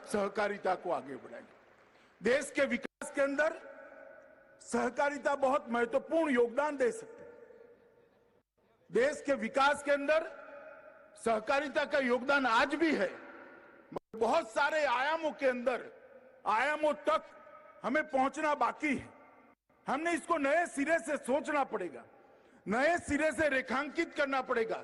सहकारिता को आगे बढ़ाएंगे। देश के विकास के अंदर सहकारिता बहुत महत्वपूर्ण योगदान दे सकती है। देश के विकास के अंदर सहकारिता का योगदान आज भी है। बहुत सारे आयामों के अंदर, आयामों तक हमें पहुंचना बाकी है। हमने इसको नए सिरे से सोचना पड़ेगा, नए सिरे से रेखांकित करना पड़ेगा।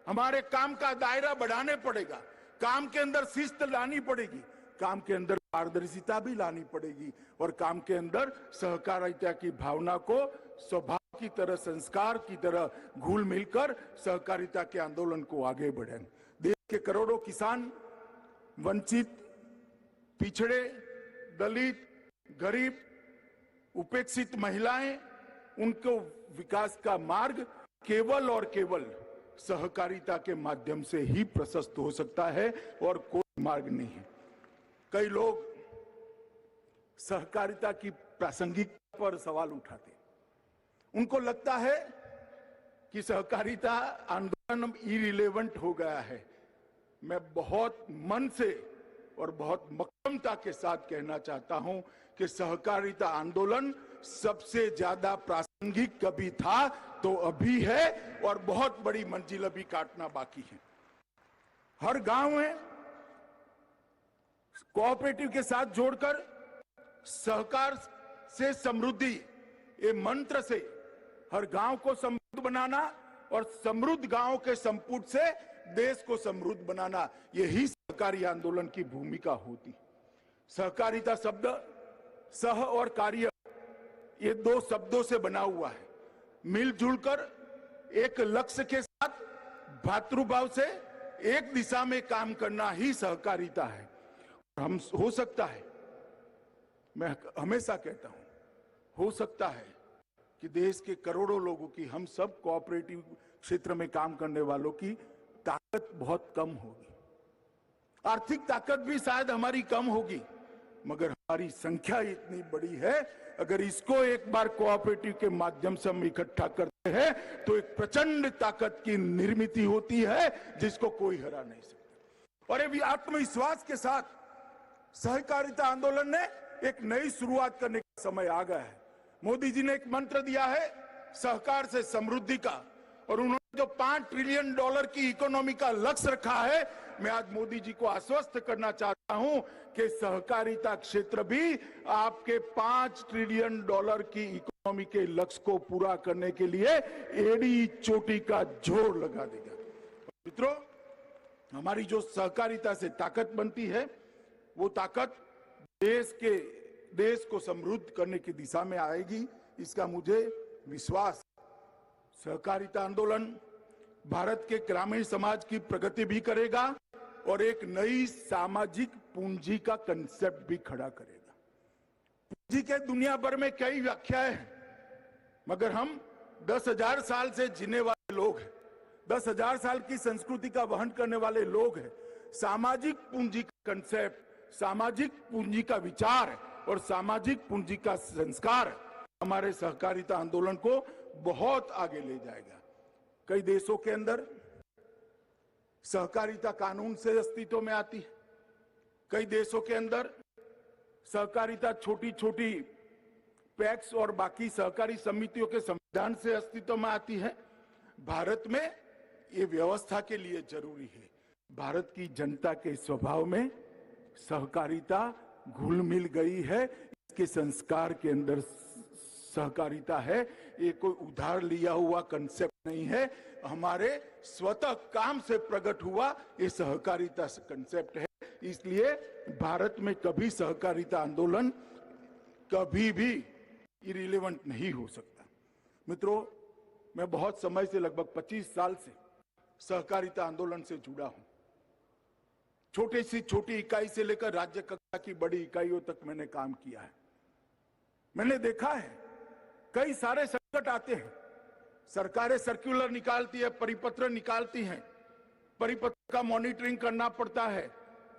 हमारे काम का दायरा बढ़ाने पड़ेगा, काम के अंदर शिस्त लानी पड़ेगी, काम के अंदर पारदर्शिता भी लानी पड़ेगी और काम के अंदर सहकारिता की भावना को स्वभाव की तरह, संस्कार की तरह घुल मिलकर सहकारिता के आंदोलन को आगे बढ़ाएं। देश के करोड़ों किसान, वंचित, पिछड़े, दलित, गरीब, उपेक्षित महिलाएं, उनको विकास का मार्ग केवल और केवल सहकारिता के माध्यम से ही प्रशस्त हो सकता है और कोई मार्ग नहीं है। कई लोग सहकारिता की प्रासंगिकता पर सवाल उठाते हैं। उनको लगता है कि सहकारिता आंदोलन इरिलेवेंट हो गया है। मैं बहुत मन से और बहुत मक्कमता के साथ कहना चाहता हूं कि सहकारिता आंदोलन सबसे ज्यादा प्रासंगिक कभी था तो अभी है और बहुत बड़ी मंजिल अभी काटना बाकी है। हर गांव में कोऑपरेटिव के साथ जोड़कर सहकार से समृद्धि, ये मंत्र से हर गांव को समृद्ध बनाना और समृद्ध गांव के संपुट से देश को समृद्ध बनाना, यही सहकारी आंदोलन की भूमिका होती। सहकारिता शब्द सह और कार्य, ये दो शब्दों से बना हुआ है। मिलजुल कर एक लक्ष्य के साथ भातृभाव से एक दिशा में काम करना ही सहकारिता है। हम हो सकता है, मैं हमेशा कहता हूं, हो सकता है कि देश के करोड़ों लोगों की, हम सब कोऑपरेटिव क्षेत्र में काम करने वालों की ताकत बहुत कम होगी, आर्थिक ताकत भी शायद हमारी कम होगी, मगर हमारी संख्या इतनी बड़ी है। अगर इसको एक बार कोऑपरेटिव के माध्यम से हम इकट्ठा करते हैं तो एक प्रचंड ताकत की निर्मित होती है जिसको कोई हरा नहीं सकता। और ये आत्मविश्वास के साथ सहकारिता आंदोलन ने एक नई शुरुआत करने का समय आ गया है। मोदी जी ने एक मंत्र दिया है सहकार से समृद्धि का, और उन्होंने जो $5 ट्रिलियन की इकोनॉमी का लक्ष्य रखा है, मैं आज मोदी जी को आश्वस्त करना चाहता हूं कि सहकारिता क्षेत्र भी आपके $5 ट्रिलियन की इकोनॉमी के लक्ष्य को पूरा करने के लिए एड़ी चोटी का जोर लगा देगा। मित्रों, हमारी जो सहकारिता से ताकत बनती है, वो ताकत देश को समृद्ध करने की दिशा में आएगी, इसका मुझे विश्वास। सहकारिता आंदोलन भारत के ग्रामीण समाज की प्रगति भी करेगा और एक नई सामाजिक पूंजी का कंसेप्ट भी खड़ा करेगा। पूंजी के दुनिया भर में कई व्याख्याएं हैं, मगर हम 10,000 साल से जीने वाले लोग हैं, 10,000 साल की संस्कृति का वहन करने वाले लोग हैं। सामाजिक पूंजी का कंसेप्ट, सामाजिक पूंजी का विचार और सामाजिक पूंजी का संस्कार हमारे सहकारिता आंदोलन को बहुत आगे ले जाएगा। कई देशों के अंदर सहकारिता कानून से अस्तित्व में आती है, कई देशों के अंदर सहकारिता छोटी छोटी पैक्स और बाकी सहकारी समितियों के संविधान से अस्तित्व में आती है। भारत में ये व्यवस्था के लिए जरूरी है। भारत की जनता के स्वभाव में सहकारिता घुल मिल गई है, इसके संस्कार के अंदर सहकारिता है। ये कोई उधार लिया हुआ कंसेप्ट नहीं है, हमारे स्वतः काम से प्रकट हुआ ये सहकारिता कंसेप्ट है। इसलिए भारत में कभी सहकारिता आंदोलन कभी भी इरिलेवेंट नहीं हो सकता। मित्रों, मैं बहुत समय से, लगभग 25 साल से सहकारिता आंदोलन से जुड़ा हूं। छोटी सी छोटी इकाई से लेकर राज्य कक्षा की बड़ी इकाइयों तक मैंने काम किया है। मैंने देखा है कई सारे संकट आते हैं, सरकारें सर्कुलर निकालती है, परिपत्र निकालती हैं, परिपत्र का मॉनिटरिंग करना पड़ता है,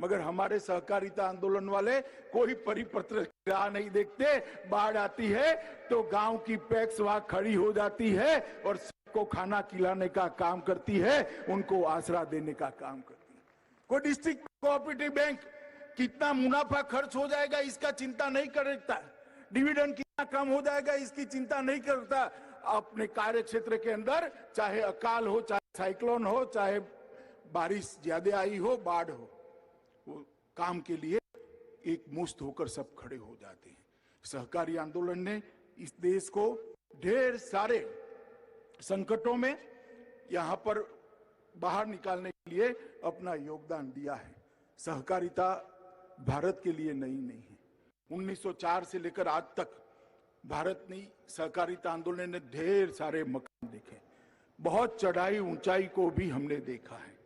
मगर हमारे सहकारिता आंदोलन वाले कोई परिपत्र राह नहीं देखते। बाढ़ आती है तो गांव की पैक्स वहां खड़ी हो जाती है और सबको खाना खिलाने का काम करती है, उनको आसरा देने का काम करती है। कोई डिस्ट्रिक्ट कोऑपरेटिव बैंक कितना मुनाफा खर्च हो जाएगा इसका चिंता नहीं करता, डिविडेंड कितना कम हो जाएगा इसकी चिंता नहीं करता। अपने कार्य क्षेत्र के अंदर चाहे अकाल हो, चाहे साइक्लोन हो, चाहे बारिश ज्यादा आई हो, बाढ़ हो, वो काम के लिए एक मुश्त होकर सब खड़े हो जाते हैं। सहकारी आंदोलन ने इस देश को ढेर सारे संकटों में यहां पर बाहर निकालने के लिए अपना योगदान दिया है। सहकारिता भारत के लिए नई नहीं है। 1904 से लेकर आज तक भारत ने सहकारिता आंदोलन ने ढेर सारे मकाम देखे, बहुत चढ़ाई ऊंचाई को भी हमने देखा है।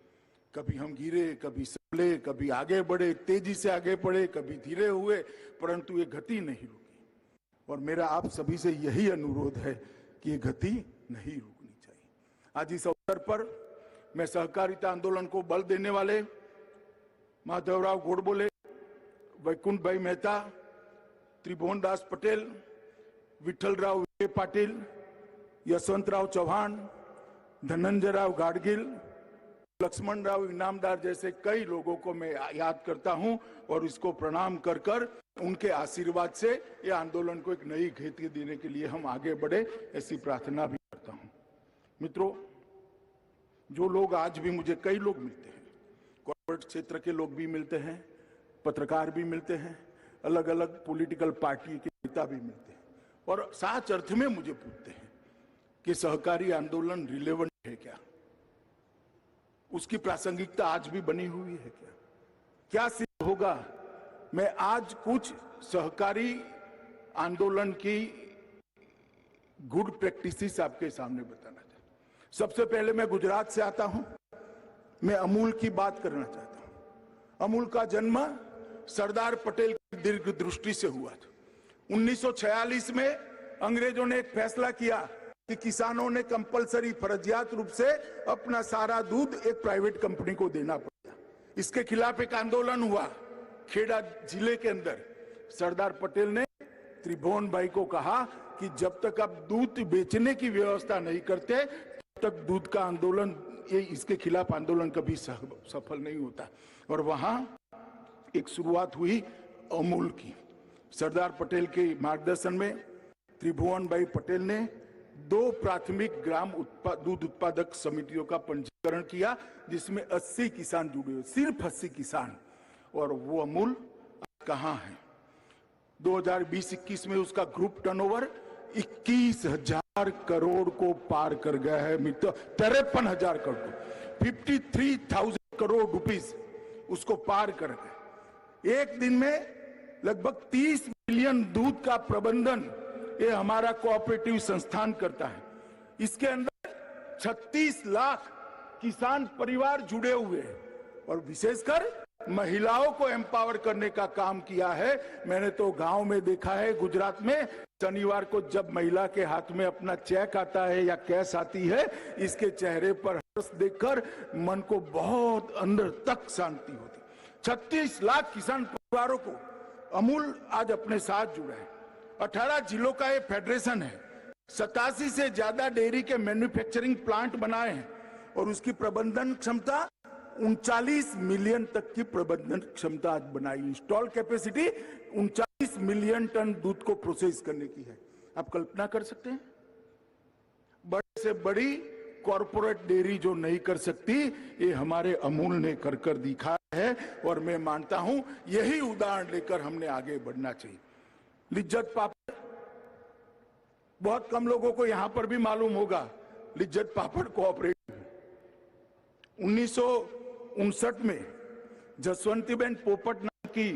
कभी हम गिरे, कभी संभले, कभी आगे बढ़े, तेजी से आगे बढ़े, कभी धीरे हुए, परंतु ये गति नहीं रुकी। और मेरा आप सभी से यही अनुरोध है कि ये गति नहीं रुकनी चाहिए। आज इस अवसर पर मैं सहकारिता आंदोलन को बल देने वाले माधवराव गोडबोले, वैकुंठ भाई मेहता, त्रिभुवन दास पटेल, विठ्ठलराव विखे पाटिल, यशवंतराव चौहान, धनंजयराव गाडगिल, लक्ष्मणराव इनामदार जैसे कई लोगों को मैं याद करता हूं और इसको प्रणाम कर कर उनके आशीर्वाद से ये आंदोलन को एक नई गति देने के लिए हम आगे बढ़े, ऐसी प्रार्थना भी करता हूं। मित्रों, जो लोग आज भी मुझे कई लोग मिलते हैं, कॉर्पोरेट क्षेत्र के लोग भी मिलते हैं, पत्रकार भी मिलते हैं, अलग अलग पॉलिटिकल पार्टी के नेता भी मिलते हैं और सच अर्थ में मुझे पूछते हैं कि सहकारी आंदोलन रिलेवेंट है क्या, उसकी प्रासंगिकता आज भी बनी हुई है क्या, क्या सिद्ध होगा। मैं आज कुछ सहकारी आंदोलन की गुड प्रैक्टिसेस आपके सामने बताना चाहता हूं। सबसे पहले मैं गुजरात से आता हूं, मैं अमूल की बात करना चाहता हूं। अमूल का जन्म सरदार पटेल की दीर्घ दृष्टि से हुआ था। 1946 में अंग्रेजों ने एक फैसला किया कि किसानों ने कंपलसरी फर्जियात रूप से अपना सारा दूध एक प्राइवेट कंपनी को देना पड़ा। इसके खिलाफ एक आंदोलन हुआ खेड़ा जिले के अंदर। सरदार पटेल ने त्रिभुवन भाई को कहा कि जब तक आप दूध बेचने की व्यवस्था नहीं करते तब तक दूध का आंदोलन, इसके खिलाफ आंदोलन कभी सफल नहीं होता। और वहां एक शुरुआत हुई अमूल की। सरदार पटेल के मार्गदर्शन में त्रिभुवन भाई पटेल ने 2 प्राथमिक ग्राम दूध उत्पादक समितियों का पंजीकरण किया, जिसमें 80 किसान जुड़े हुए, सिर्फ 80 किसान। और वो अमूल कहां है? 2020-21 में उसका ग्रुप टर्नओवर 21,000 करोड़ को पार कर गया है मित्र, 53,000 करोड़, 53,000 करोड़ रुपीस उसको पार कर गए। एक दिन में लगभग 30 मिलियन दूध का प्रबंधन ये हमारा कोऑपरेटिव संस्थान करता है। इसके अंदर 36 लाख किसान परिवार जुड़े हुए हैं और विशेषकर महिलाओं को एम्पावर करने का काम किया है। मैंने तो गांव में देखा है, गुजरात में, शनिवार को जब महिला के हाथ में अपना चेक आता है या कैश आती है, इसके चेहरे पर हर्ष देखकर मन को बहुत अंदर तक शांति होती। 36 लाख किसान परिवारों को अमूल आज अपने साथ जुड़ा है। 18 जिलों का ये फेडरेशन है। 87 से ज्यादा डेयरी के मैन्युफैक्चरिंग प्लांट बनाए हैं और उसकी प्रबंधन क्षमता 39 मिलियन तक की प्रबंधन क्षमता आज बनाई। इंस्टॉल कैपेसिटी 39 मिलियन टन दूध को प्रोसेस करने की है। आप कल्पना कर सकते हैं? बड़े से बड़ी कॉर्पोरेट डेयरी जो नहीं कर सकती, ये हमारे अमूल ने कर कर दिखाया है। और मैं मानता हूं यही उदाहरण लेकर हमने आगे बढ़ना चाहिए। लिज्जत पापड़, बहुत कम लोगों को यहां पर भी मालूम होगा, लिज्जत पापड़ कोऑपरेटिव 1959 में जसवंतीबेन पोपट नाम की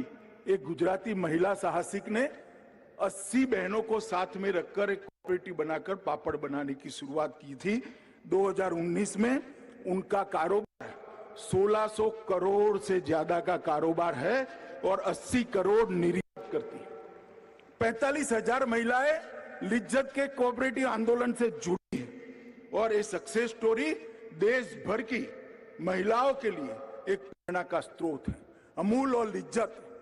एक गुजराती महिला साहसिक ने 80 बहनों को साथ में रखकर एक कोऑपरेटिव बनाकर पापड़ बनाने की शुरुआत की थी। 2019 में उनका कारोबार 1600 करोड़ से ज्यादा का कारोबार है और 80 करोड़ निर्यात करती है। 45,000 महिलाएं लिज्जत के कोऑपरेटिव आंदोलन से जुड़ी हैं और ये सक्सेस स्टोरी देश भर की महिलाओं के लिए एक प्रेरणा का स्रोत है। अमूल और लिज्जत